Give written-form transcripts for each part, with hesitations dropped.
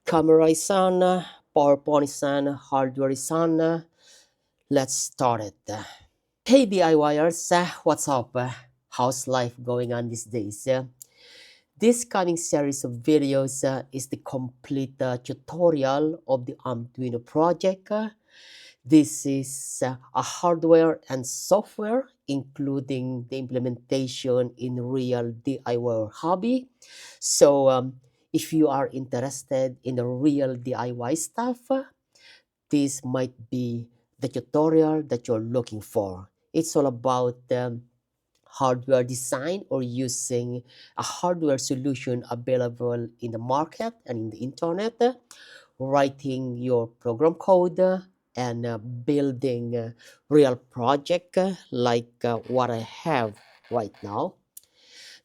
Camera is on, PowerPoint is on, hardware is on. Let's start it. Hey DIYers, what's up? How's life going on these days? This coming series of videos is the complete tutorial of the Arduino project. This is a hardware and software, including the implementation in real DIY hobby. So, if you are interested in the real DIY stuff, this might be the tutorial that you're looking for. It's all about hardware design or using a hardware solution available in the market and in the internet, writing your program code and building a real project like what I have right now.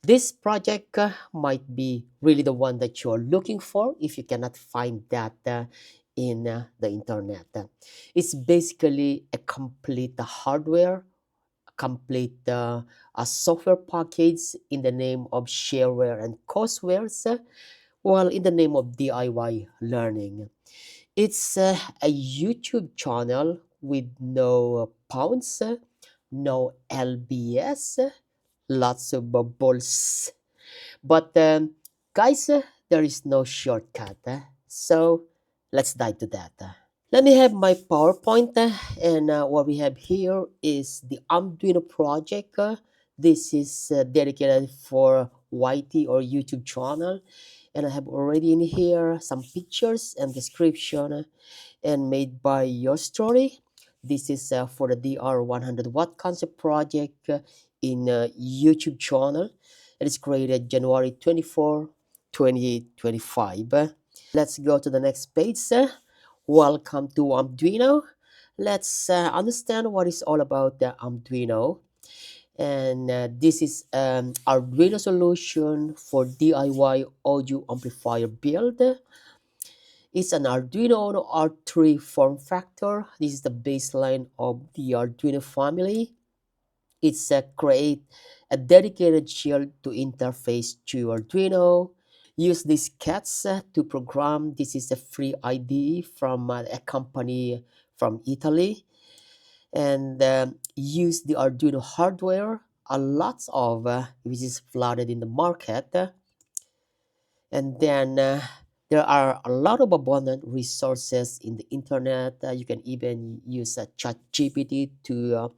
This project might be really the one that you're looking for if you cannot find that in the internet. It's basically a complete hardware, a complete a software package in the name of shareware and courseware, while in the name of DIY learning. It's a YouTube channel with no pounds, no LBS, lots of bubbles. But guys, there is no shortcut. So let's dive to that. Let me have my PowerPoint, and what we have here is the Arduino project. This is dedicated for YT or YouTube channel, and I have already in here some pictures and description and made by your story. This is for the DR 100 watt concept project in YouTube channel. It is created January 24, 2025. Let's go to the next page. Welcome to Arduino. Let's understand what is all about the Arduino. And this is Arduino solution for DIY audio amplifier build. It's an Arduino Uno R3 form factor. This is the baseline of the Arduino family. It's create a dedicated shield to interface to Arduino. Use these cats to program. This is a free IDE from a company from Italy. And use the Arduino hardware, a lot of which is flooded in the market. And then there are a lot of abundant resources in the internet. You can even use ChatGPT to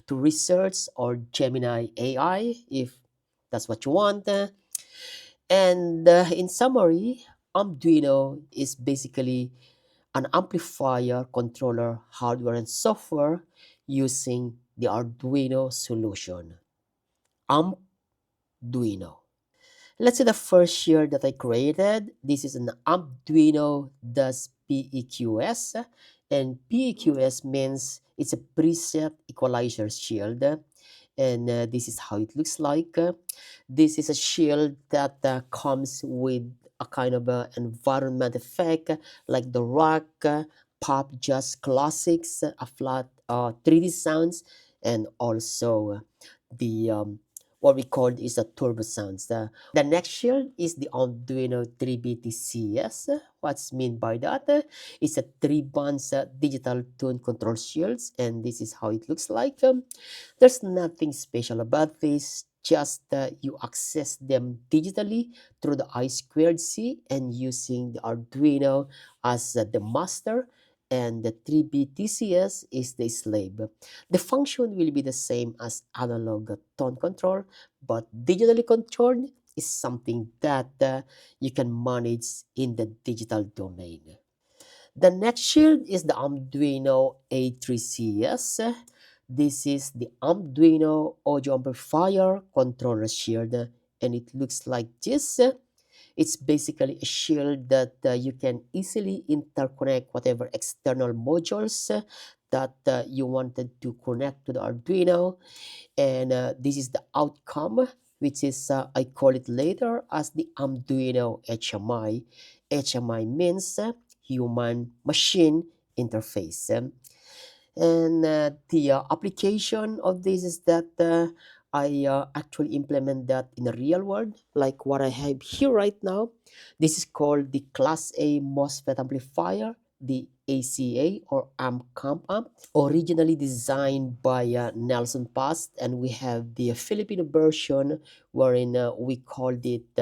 research, or Gemini AI if that's what you want. And in summary, Arduino is basically an amplifier controller hardware and software using the Arduino solution. Arduino. Let's say the first shield that I created. This is an Arduino does PEQS, and PEQS means it's a preset equalizer shield, and this is how it looks like. This is a shield that comes with a kind of environment effect like the rock, pop, jazz classics, a flat 3D sounds, and also the what we call is a turbo sounds. The next shield is the Arduino 3BTCS. What's mean by that? It's a 3 bands digital tune control shields, and this is how it looks like. There's nothing special about this, just you access them digitally through the I2C and using the Arduino as the master, and the 3BTCS is the slave. The function will be the same as analog tone control, but digitally controlled is something that you can manage in the digital domain. The next shield is the Arduino A3CS. This is the Arduino audio amplifier controller shield, and it looks like this. It's basically a shield that you can easily interconnect whatever external modules that you wanted to connect to the Arduino. And this is the outcome, which is, I call it later as the Arduino HMI. HMI means human machine interface. And the application of this is that I actually implement that in the real world, like what I have here right now. This is called the Class A MOSFET amplifier, the ACA or AMP, originally designed by Nelson Past, and we have the Filipino version wherein we called it,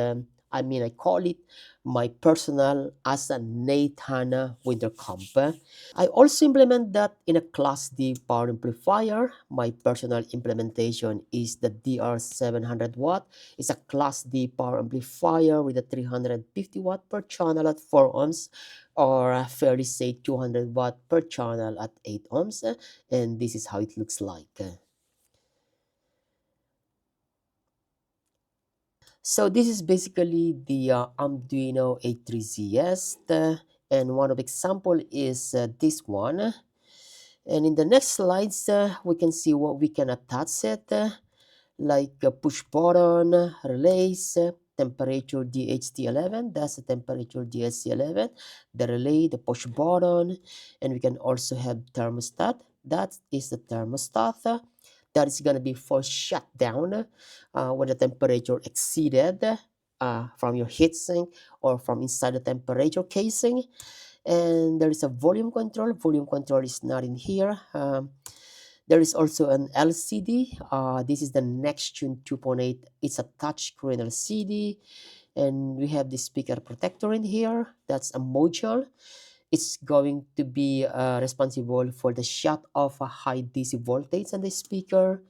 I call it my personal as a Nathan winter comp. I also implement that in a Class D power amplifier. My personal implementation is the DR700 watt. It's a Class D power amplifier with a 350 watt per channel at 4 ohms, or fairly say 200 watt per channel at 8 ohms. And this is how it looks like. So this is basically the Arduino A3ZS, and one of example is this one. And in the next slides, we can see what we can attach it, like a push button, relays, temperature DHT11, that's the temperature DHT11, the relay, the push button, and we can also have thermostat. That is the thermostat. That is going to be for shutdown when the temperature exceeded from your heatsink or from inside the temperature casing. And there is a volume control. Volume control is not in here. There is also an LCD. This is the Nextune 2.8. It's a touchscreen LCD. And we have the speaker protector in here. That's a module. It's going to be responsible for the shut off a high DC voltage on the speaker,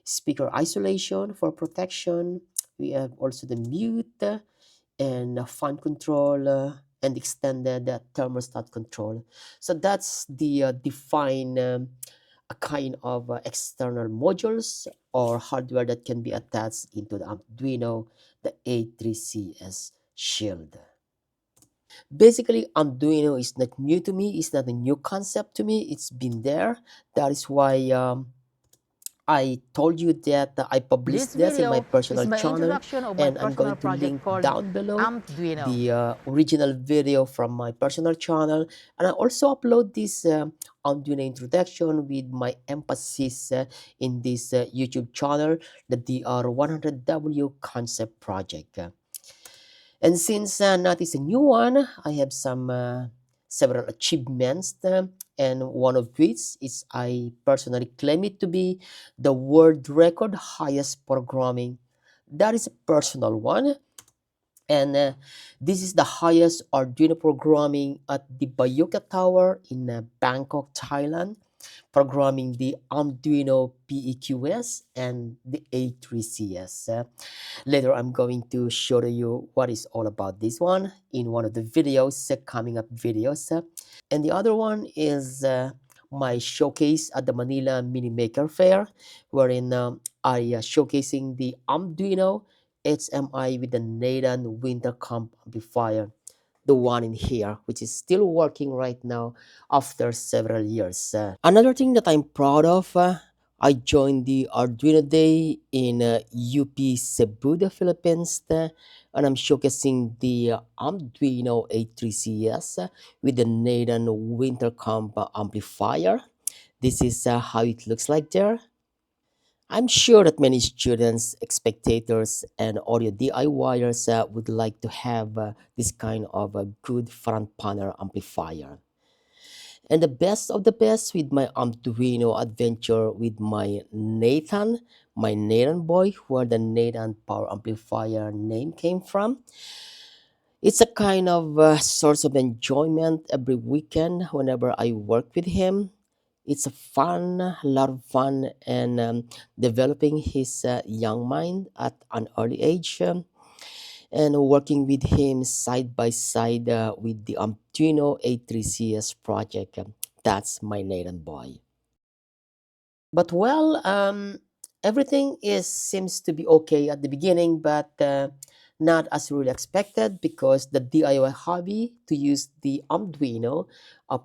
speaker isolation for protection. We have also the mute and fan control and extended thermostat control. So that's the defined a kind of external modules or hardware that can be attached into the Arduino, the A3CS Shield. Basically, Arduino is not new to me. It's not a new concept to me. It's been there. That is why I told you that I published this in my personal channel, and I'm going to link down below the original video from my personal channel, and I also upload this Arduino introduction with my emphasis in this YouTube channel, the DR100W concept project. And since that is a new one, I have some several achievements, and one of which is I personally claim it to be the world record highest programming. That is a personal one, and this is the highest Arduino programming at the Bayuka Tower in Bangkok, Thailand, programming the Arduino PEQS and the A3CS. Later, I'm going to show you what is all about this one in one of the videos, coming up videos. And the other one is my showcase at the Manila Mini Maker Fair, wherein I showcasing the Arduino HMI with the Nathan Winter Comp amplifier, the one in here, which is still working right now after several years. Another thing that I'm proud of, I joined the Arduino Day in UP Cebu, the Philippines, and I'm showcasing the Arduino A3CS with the Nathan Winter Comp amplifier. This is how it looks like there. I'm sure that many students, spectators, and audio DIYers would like to have this kind of a good front panel amplifier. And the best of the best with my Arduino adventure with my Nathan boy, where the Nathan power amplifier name came from. It's a kind of source of enjoyment every weekend whenever I work with him. It's a lot of fun, and developing his young mind at an early age, and working with him side by side with the Arduino A3CS project. That's my Nathan boy. But well, everything is seems to be okay at the beginning, but not as really expected, because the DIY hobby to use the Arduino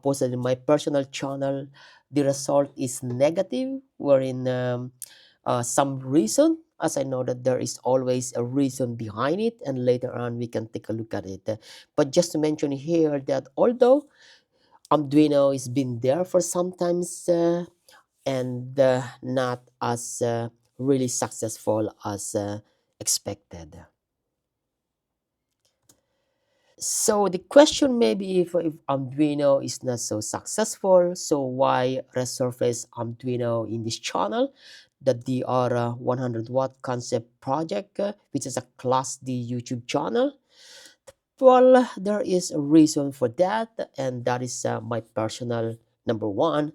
posted in my personal channel, the result is negative, wherein some reason, as I know that there is always a reason behind it, and later on we can take a look at it. But just to mention here that although Arduino has been there for sometimes and not as really successful as expected. So the question may be if Arduino is not so successful, so why resurface Arduino in this channel? The DR 100 watt concept project, which is a Class D YouTube channel. Well, there is a reason for that, and that is my personal number one,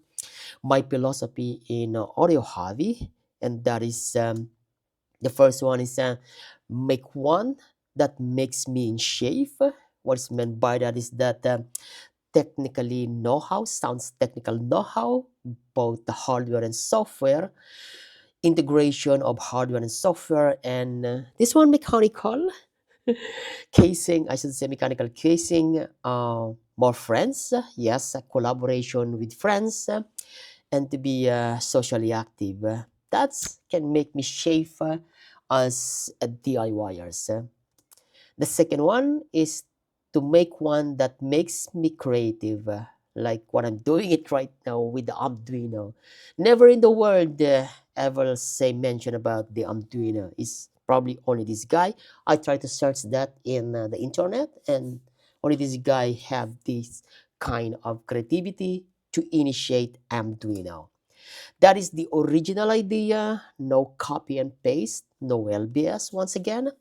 my philosophy in audio hobby, and that is the first one is make one that makes me in shape. What's meant by that is that technically know-how sounds technical know-how, both the hardware and software, integration of hardware and software, and this one mechanical casing, I should say mechanical casing, more friends, yes, collaboration with friends, and to be socially active. That can make me shape as a DIYers. The second one is to make one that makes me creative, like what I'm doing it right now with the Arduino. Never in the world ever say mention about the Arduino. It's probably only this guy. I try to search that in the internet, and only this guy have this kind of creativity to initiate Arduino. That is the original idea. No copy and paste, no LBS. Once again,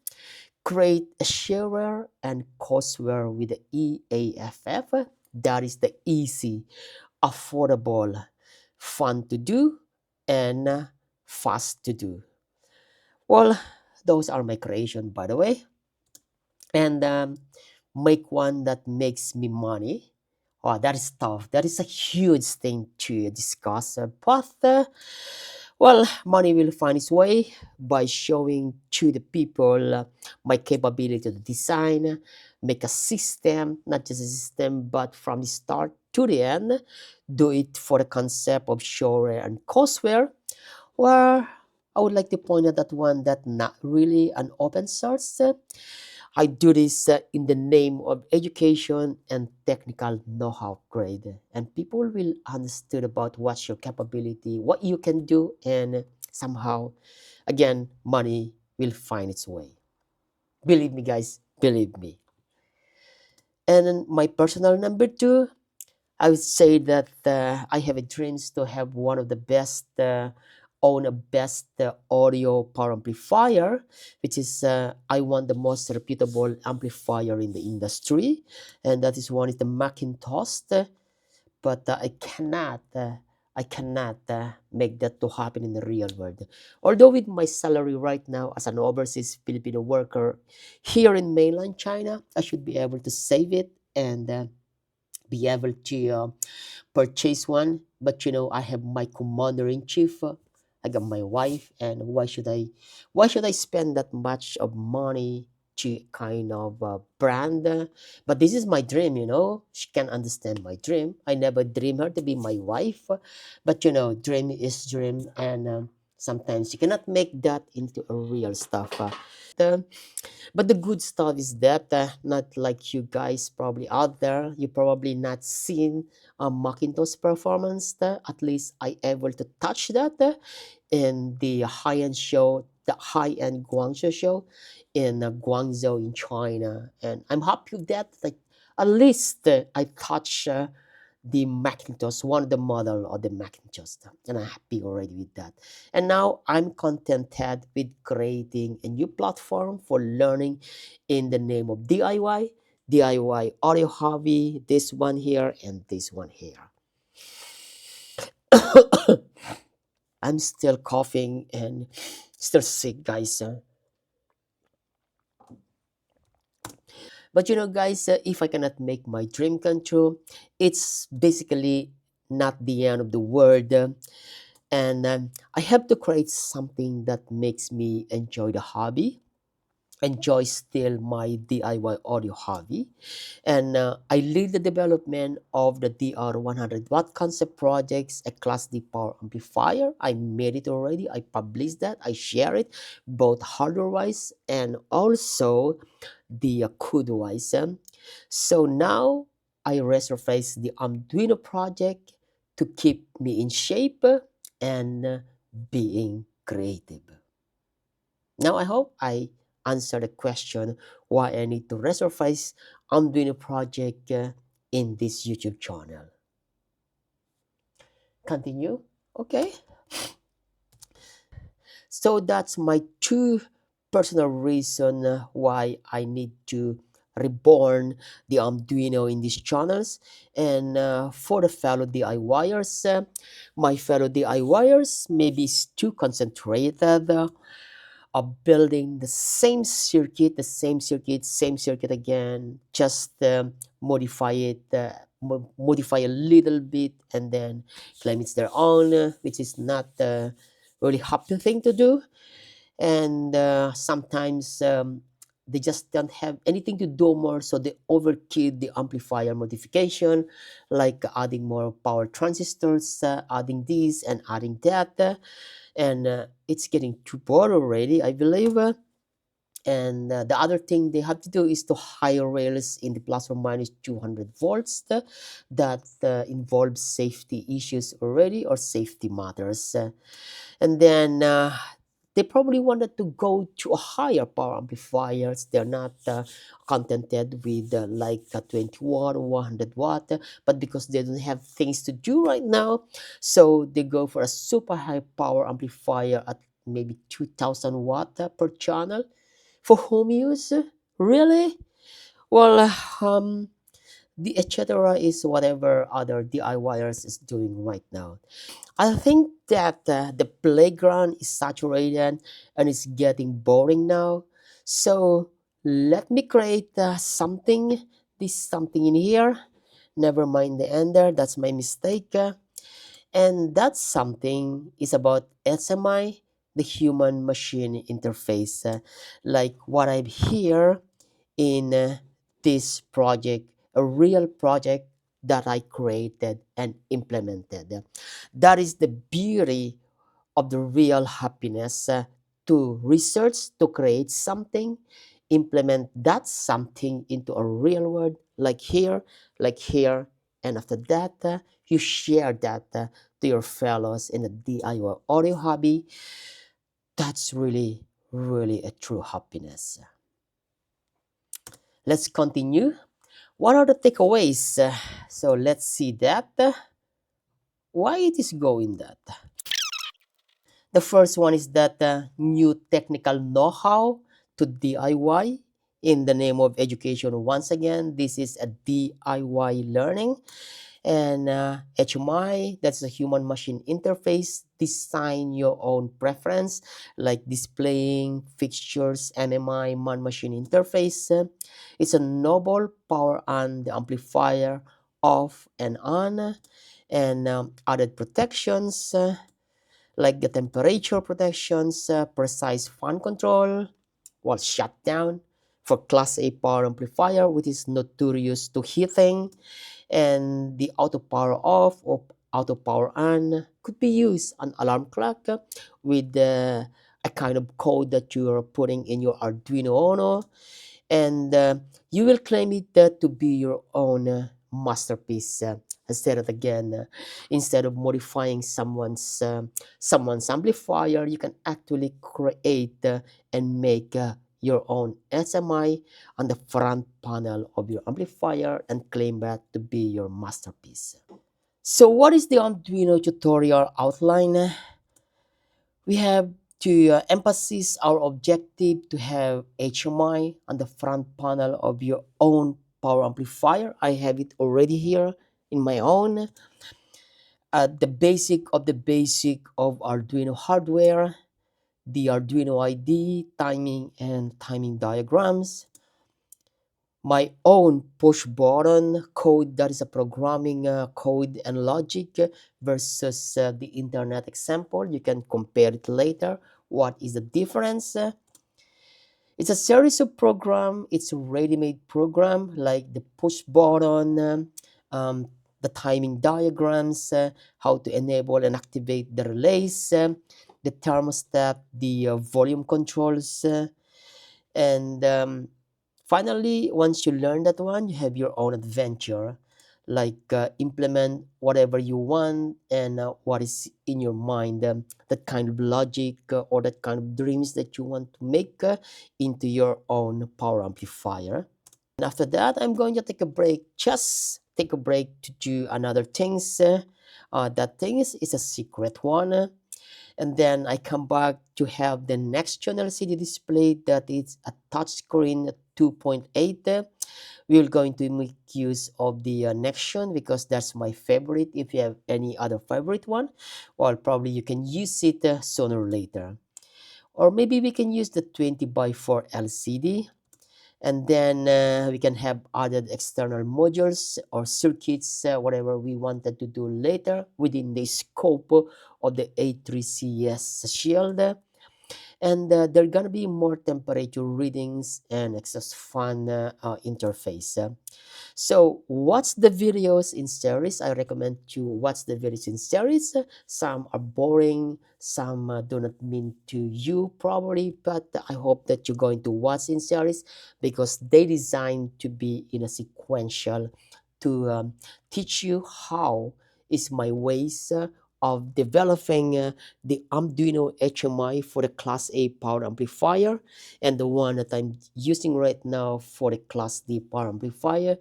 create a shareware and courseware with the EAFF. That is the easy, affordable, fun to do, and fast to do. Well, those are my creation, by the way. And make one that makes me money. Oh, that is tough. That is a huge thing to discuss. But well, money will find its way by showing to the people my capability to design, make a system, not just a system, but from the start to the end. Do it for the concept of shareware and courseware. Where I would like to point out that one that not really an open source. I do this in the name of education and technical know-how upgrade, and people will understood about what's your capability, what you can do, and somehow, again, money will find its way. Believe me, guys, believe me. And then my personal number two, I would say that I have a dreams to have one of the best, own a best audio power amplifier, which is I want the most reputable amplifier in the industry, and that is one is the Macintosh. But I cannot make that to happen in the real world. Although with my salary right now as an overseas Filipino worker here in mainland China, I should be able to save it and be able to purchase one. But I have my commander in chief. I got my wife, and why should I spend that much of money to kind of brand? But this is my dream. She can understand my dream. I never dream her to be my wife, but dream is dream, and sometimes you cannot make that into a real stuff. But the good stuff is that not like you guys probably out there, you probably not seen a Macintosh performance. At least I able to touch that in the high-end show, the high-end Guangzhou show in Guangzhou in China, and I'm happy with that. Like at least I touch the Macintosh, one of the model of the Macintosh, and I'm happy already with that. And now I'm contented with creating a new platform for learning in the name of DIY audio hobby, this one here and this one here. I'm still coughing and still sick, guys. But guys, if I cannot make my dream come true, it's basically not the end of the world. And I have to create something that makes me enjoy the hobby, enjoy still my DIY audio hobby. And I lead the development of the DR 100 watt concept projects, a Class D power amplifier. I made it already. I published that. I share it both hardware wise and also the CUD wise. So now I resurface the Arduino project to keep me in shape and being creative. Now I hope I answered the question why I need to resurface Arduino project in this YouTube channel. Continue. Okay. So that's my two personal reason why I need to reborn the Arduino in these channels. And for the fellow DIYers, my fellow DIYers maybe is too concentrated of building same circuit again, just modify it, modify a little bit, and then claim it's their own, which is not a really happy thing to do. And sometimes they just don't have anything to do more, so they overkill the amplifier modification, like adding more power transistors, adding this and adding that. And it's getting too bored already, I believe. And the other thing they have to do is to hire rails in the plus or minus 200 volts that involves safety issues already, or safety matters. And then they probably wanted to go to a higher power amplifiers. They're not contented with like a 20 watt or 100 watt, but because they don't have things to do right now, so they go for a super high power amplifier at maybe 2000 watt per channel for home use. Really? Well, the etc. is whatever other DIYers is doing right now. I think that the playground is saturated and it's getting boring now. So let me create something in here. Never mind the ender, that's my mistake. And that something is about SMI, the human machine interface, like what I here in this project, a real project that I created and implemented. That is the beauty of the real happiness, to research, to create something, implement that something into a real world, like here, and after that, you share that to your fellows in the DIY audio hobby. That's really, really a true happiness. Let's continue. What are the takeaways? So let's see that. Why it is going that? The first one is that new technical know-how to DIY in the name of education. Once again, this is a DIY learning. And HMI, that's a human machine interface. Design your own preference, like displaying fixtures, MMI, man machine interface. It's a noble power on the amplifier off and on, and added protections, like the temperature protections, precise fan control, while shutdown for Class A power amplifier, which is notorious to heating, and the auto power off or auto power on could be used on alarm clock with a kind of code that you are putting in your Arduino Uno, and you will claim it to be your own masterpiece. Instead of again, instead of modifying someone's amplifier, you can actually create and make your own SMI on the front panel of your amplifier and claim that to be your masterpiece. So what is the Arduino tutorial outline? We have to emphasize our objective to have HMI on the front panel of your own power amplifier. I have it already here in my own. The basic of Arduino hardware, the Arduino ID, timing and timing diagrams, my own push button code, that is a programming code and logic versus the internet example. You can compare it later. What is the difference? It's a series of program. It's a ready-made program, like the push button, the timing diagrams, how to enable and activate the relays, the thermostat, the volume controls, and finally, once you learn that one, you have your own adventure. like implement whatever you want and what is in your mind, that kind of logic or that kind of dreams that you want to make into your own power amplifier. And after that, I'm going to take a break, just take a break to do another things. That things is a secret one. And then I come back to have the next gen LCD display that is a touchscreen 2.8. We're going to make use of the next gen because that's my favorite. If you have any other favorite one, well, probably you can use it sooner or later. Or maybe we can use the 20 by 4 LCD, and then we can have added external modules or circuits, whatever we wanted to do later within the scope of the A3CS shield. And there are gonna be more temperature readings and exhaust fan interface. So watch the videos in series. I recommend to watch the videos in series. Some are boring, some do not mean to you probably, but I hope that you're going to watch in series because they designed to be in a sequential to teach you how is my ways of developing the Arduino HMI for the Class A power amplifier, and the one that I'm using right now for the Class D power amplifier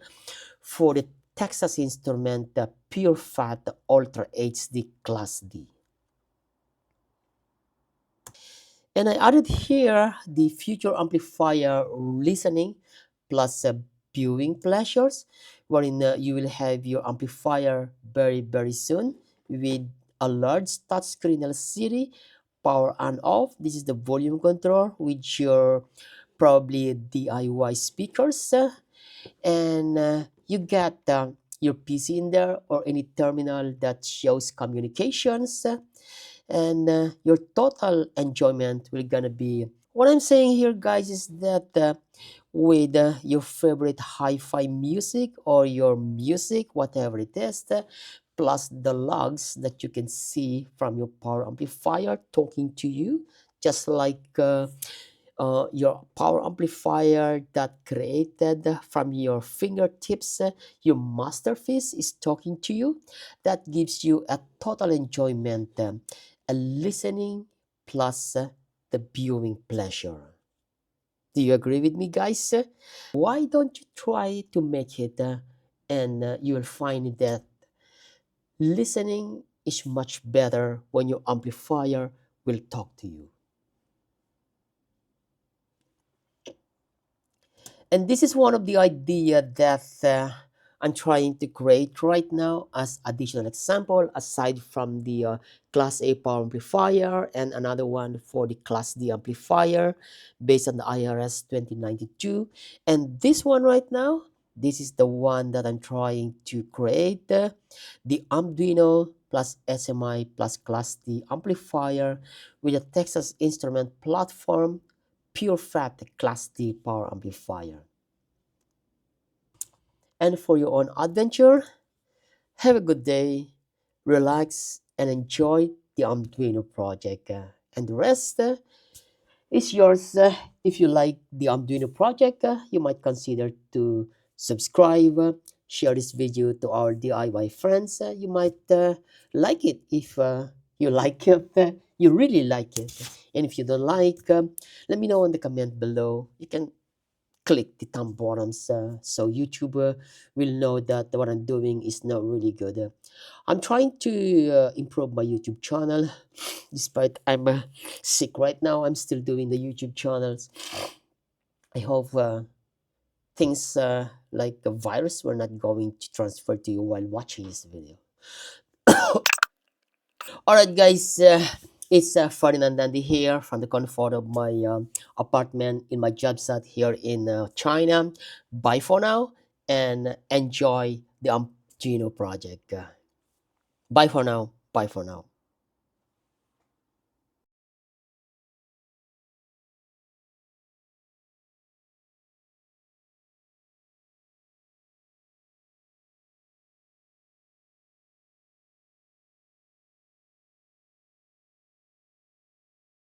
for the Texas Instrument Pure Fat Ultra HD Class D. And I added here the future amplifier listening plus viewing pleasures, wherein you will have your amplifier very soon with a large touchscreen LCD, power on off. This is the volume control with your probably DIY speakers, and you get your PC in there or any terminal that shows communications, and your total enjoyment will gonna be what I'm saying here, guys, is that with your favorite hi-fi music or your music, whatever it is, plus the logs that you can see from your power amplifier talking to you, just like your power amplifier that created from your fingertips, your masterpiece is talking to you. That gives you a total enjoyment, a listening plus the viewing pleasure. Do you agree with me, guys? Why don't you try to make it, and you will find that listening is much better when your amplifier will talk to you. And this is one of the idea that I'm trying to create right now as additional example, aside from the Class A power amplifier and another one for the Class D amplifier based on the IRS 2092. And this one right now, this is the one that I'm trying to create, the Arduino plus SMI plus Class D amplifier with a Texas Instrument platform pure fat Class D power amplifier. And for your own adventure, have a good day, relax, and enjoy the Arduino project. And the rest is yours. If you like the Arduino project, you might consider to subscribe, share this video to our DIY friends. You might like it if you like it, you really like it. And if you don't like, let me know in the comment below. You can click the thumb bottoms so YouTube will know that what I'm doing is not really good. I'm trying to improve my YouTube channel. Despite I'm sick right now, I'm still doing the YouTube channels. I hope things like a virus were not going to transfer to you while watching this video. Alright, guys, it's Ferdinand Dandy here from the comfort of my apartment in my job site here in China. Bye for now and enjoy the Arduino project. Bye for now. Bye for now.